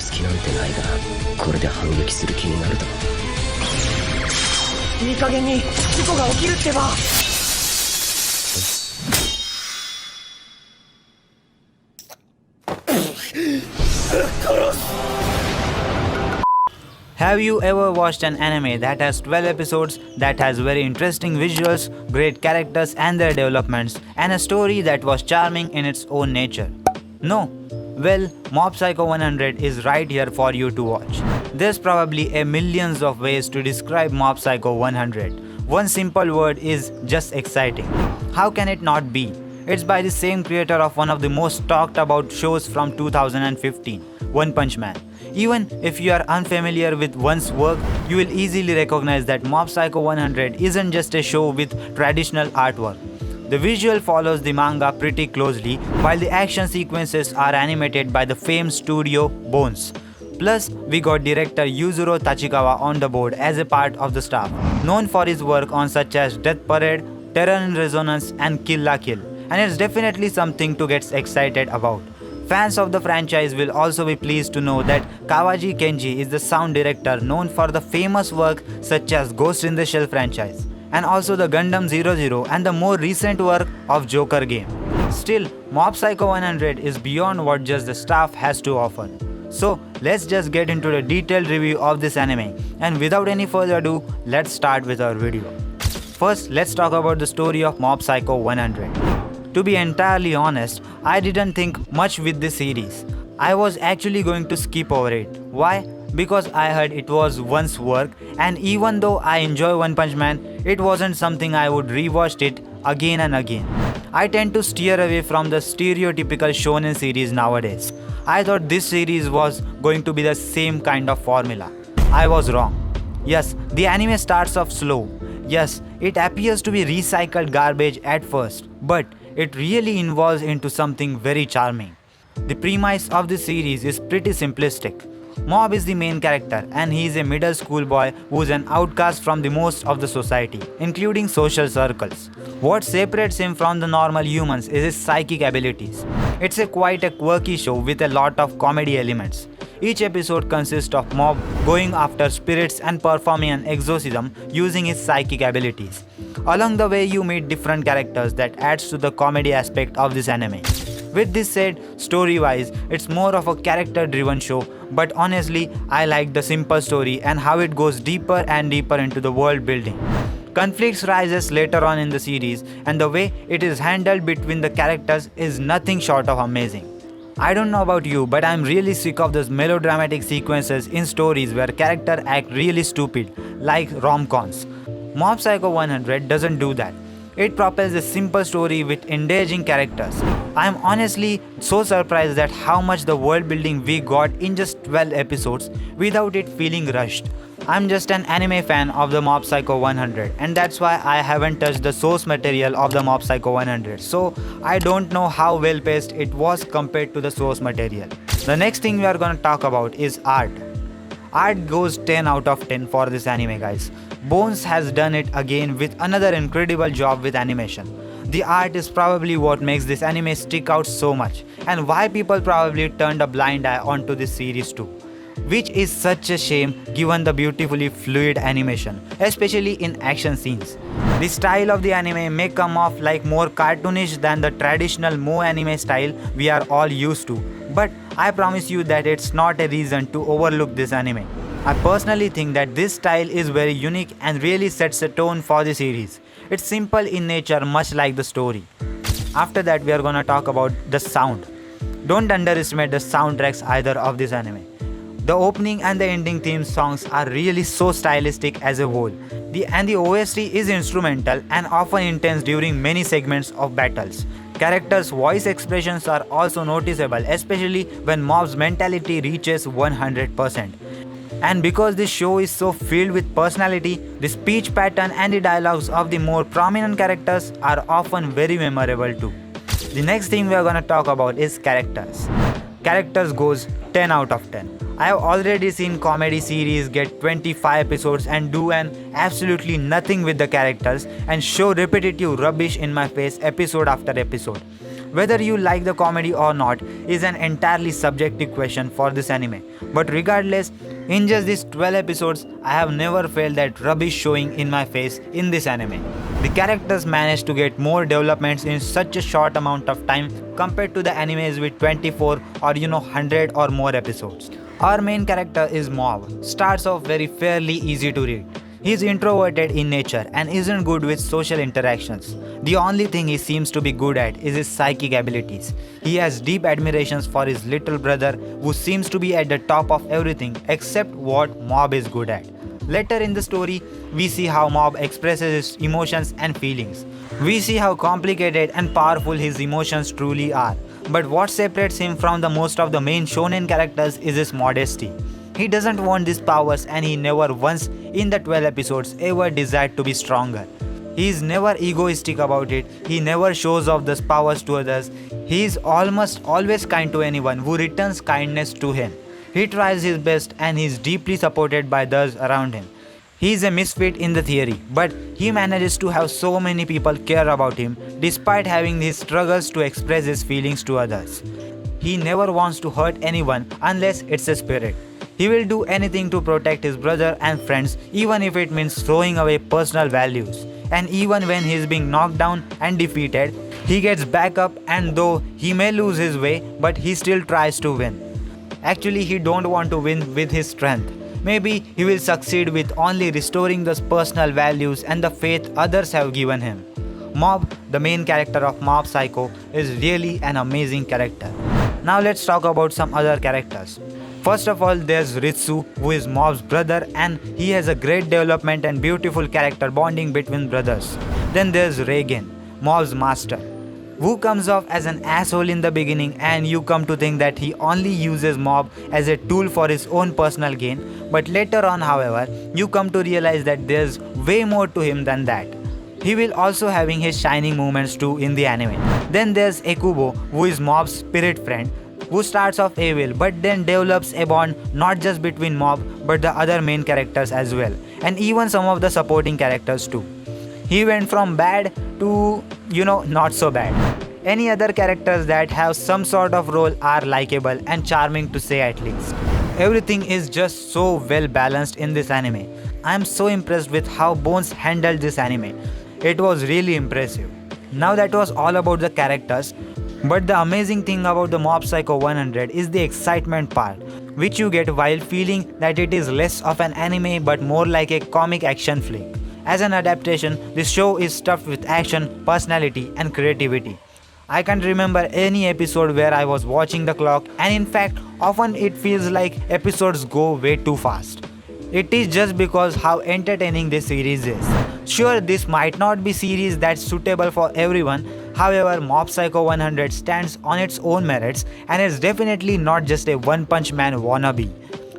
隙なんてないが、これで反撃する気になるだろう。いい加減に事故が起きるってば。Have you ever watched an anime that has 12 episodes, that has very interesting visuals, great characters and their developments, and a story that was charming in its own nature? No? Well, Mob Psycho 100 is right here for you to watch. There's probably a millions of ways to describe Mob Psycho 100. One simple word is just exciting. How can it not be? It's by the same creator of one of the most talked about shows from 2015, One Punch Man. Even if you are unfamiliar with One's work, you will easily recognize that Mob Psycho 100 isn't just a show with traditional artwork. The visual follows the manga pretty closely, while the action sequences are animated by the famed studio Bones. Plus, we got director Yuzuru Tachikawa on the board as a part of the staff, known for his work on such as Death Parade, Terror in Resonance and Kill la Kill, and it's definitely something to get excited about. Fans of the franchise will also be pleased to know that Kawaji Kenji is the sound director known for the famous work such as Ghost in the Shell franchise, and also the Gundam 00 and the more recent work of Joker game. Still, Mob Psycho 100 is beyond what just the staff has to offer. So, let's just get into the detailed review of this anime, and without any further ado, let's start with our video. First, let's talk about the story of Mob Psycho 100. To be entirely honest, I didn't think much with this series. I was actually going to skip over it. Why? Because I heard it was One's work, and even though I enjoy One Punch Man, it wasn't something I would rewatch it again and again. I tend to steer away from the stereotypical shonen series nowadays. I thought this series was going to be the same kind of formula. I was wrong. Yes, the anime starts off slow. Yes, it appears to be recycled garbage at first, but it really evolves into something very charming. The premise of this series is pretty simplistic. Mob is the main character, and he is a middle school boy who's an outcast from the most of the society, including social circles. What separates him from the normal humans is his psychic abilities. It's quite a quirky show with a lot of comedy elements. Each episode consists of Mob going after spirits and performing an exorcism using his psychic abilities. Along the way, you meet different characters that adds to the comedy aspect of this anime. With this said, story-wise, it's more of a character-driven show, but honestly, I like the simple story and how it goes deeper and deeper into the world building. Conflicts rises later on in the series, and the way it is handled between the characters is nothing short of amazing. I don't know about you, but I'm really sick of those melodramatic sequences in stories where characters act really stupid, like rom-coms. Mob Psycho 100 doesn't do that. It propels a simple story with engaging characters. I am honestly so surprised at how much the world building we got in just 12 episodes without it feeling rushed. I'm just an anime fan of the Mob Psycho 100, and that's why I haven't touched the source material of the Mob Psycho 100, so I don't know how well paced it was compared to the source material. The next thing we are gonna talk about is art. Art goes 10 out of 10 for this anime, guys. Bones has done it again with another incredible job with animation. The art is probably what makes this anime stick out so much, and why people probably turned a blind eye onto this series too. Which is such a shame given the beautifully fluid animation, especially in action scenes. The style of the anime may come off like more cartoonish than the traditional Moe anime style we are all used to, but I promise you that it's not a reason to overlook this anime. I personally think that this style is very unique and really sets a tone for the series. It's simple in nature, much like the story. After that, we are gonna talk about the sound. Don't underestimate the soundtracks either of this anime. The opening and the ending theme songs are really so stylistic as a whole. The OST is instrumental and often intense during many segments of battles. Characters' voice expressions are also noticeable, especially when Mob's mentality reaches 100%. And because this show is so filled with personality, the speech pattern and the dialogues of the more prominent characters are often very memorable too. The next thing we are gonna talk about is characters. Characters goes 10 out of 10. I have already seen comedy series get 25 episodes and do an absolutely nothing with the characters and show repetitive rubbish in my face episode after episode. Whether you like the comedy or not is an entirely subjective question for this anime. But regardless, in just these 12 episodes, I have never felt that rubbish showing in my face in this anime. The characters managed to get more developments in such a short amount of time compared to the animes with 24 or 100 or more episodes. Our main character is Mob. Starts off very fairly easy to read. He is introverted in nature and isn't good with social interactions. The only thing he seems to be good at is his psychic abilities. He has deep admirations for his little brother who seems to be at the top of everything except what Mob is good at. Later in the story, we see how Mob expresses his emotions and feelings. We see how complicated and powerful his emotions truly are. But what separates him from the most of the main shonen characters is his modesty. He doesn't want these powers and he never once in the 12 episodes ever desired to be stronger. He is never egoistic about it, he never shows off those powers to others, he is almost always kind to anyone who returns kindness to him. He tries his best and he is deeply supported by those around him. He is a misfit in the theory, but he manages to have so many people care about him despite having his struggles to express his feelings to others. He never wants to hurt anyone unless it's a spirit. He will do anything to protect his brother and friends even if it means throwing away personal values. And even when he is being knocked down and defeated, he gets back up and though he may lose his way, but he still tries to win. Actually, he don't want to win with his strength. Maybe he will succeed with only restoring those personal values and the faith others have given him. Mob, the main character of Mob Psycho, is really an amazing character. Now let's talk about some other characters. First of all, there's Ritsu, who is Mob's brother and he has a great development and beautiful character bonding between brothers. Then there's Reigen, Mob's master, who comes off as an asshole in the beginning and you come to think that he only uses Mob as a tool for his own personal gain, but later on however, you come to realize that there's way more to him than that. He will also having his shining moments too in the anime. Then there's Ekubo, who is Mob's spirit friend, who starts off evil but then develops a bond not just between Mob but the other main characters as well, and even some of the supporting characters too. He went from bad to, not so bad. Any other characters that have some sort of role are likable and charming to say at least. Everything is just so well balanced in this anime. I am so impressed with how Bones handled this anime. It was really impressive. Now that was all about the characters. But the amazing thing about the Mob Psycho 100 is the excitement part, which you get while feeling that it is less of an anime but more like a comic action flick. As an adaptation, this show is stuffed with action, personality and creativity. I can't remember any episode where I was watching the clock, and in fact, often it feels like episodes go way too fast. It is just because how entertaining this series is. Sure, this might not be series that's suitable for everyone. However, Mob Psycho 100 stands on its own merits and is definitely not just a One Punch Man wannabe.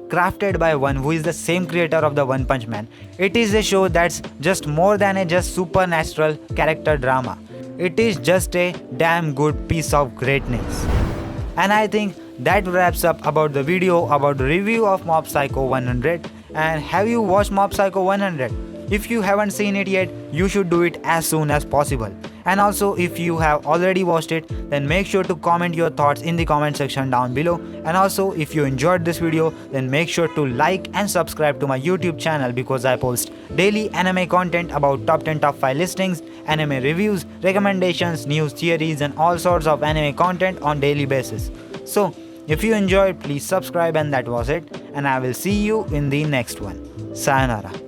Crafted by one who is the same creator of the One Punch Man, it is a show that's just more than a just supernatural character drama. It is just a damn good piece of greatness. And I think that wraps up about the video about the review of Mob Psycho 100. And have you watched Mob Psycho 100? If you haven't seen it yet, you should do it as soon as possible. And also, if you have already watched it, then make sure to comment your thoughts in the comment section down below. And also, if you enjoyed this video, then make sure to like and subscribe to my YouTube channel because I post daily anime content about top 10 top 5 listings, anime reviews, recommendations, news, theories and all sorts of anime content on daily basis. So, if you enjoyed, please subscribe, and that was it. And I will see you in the next one. Sayonara.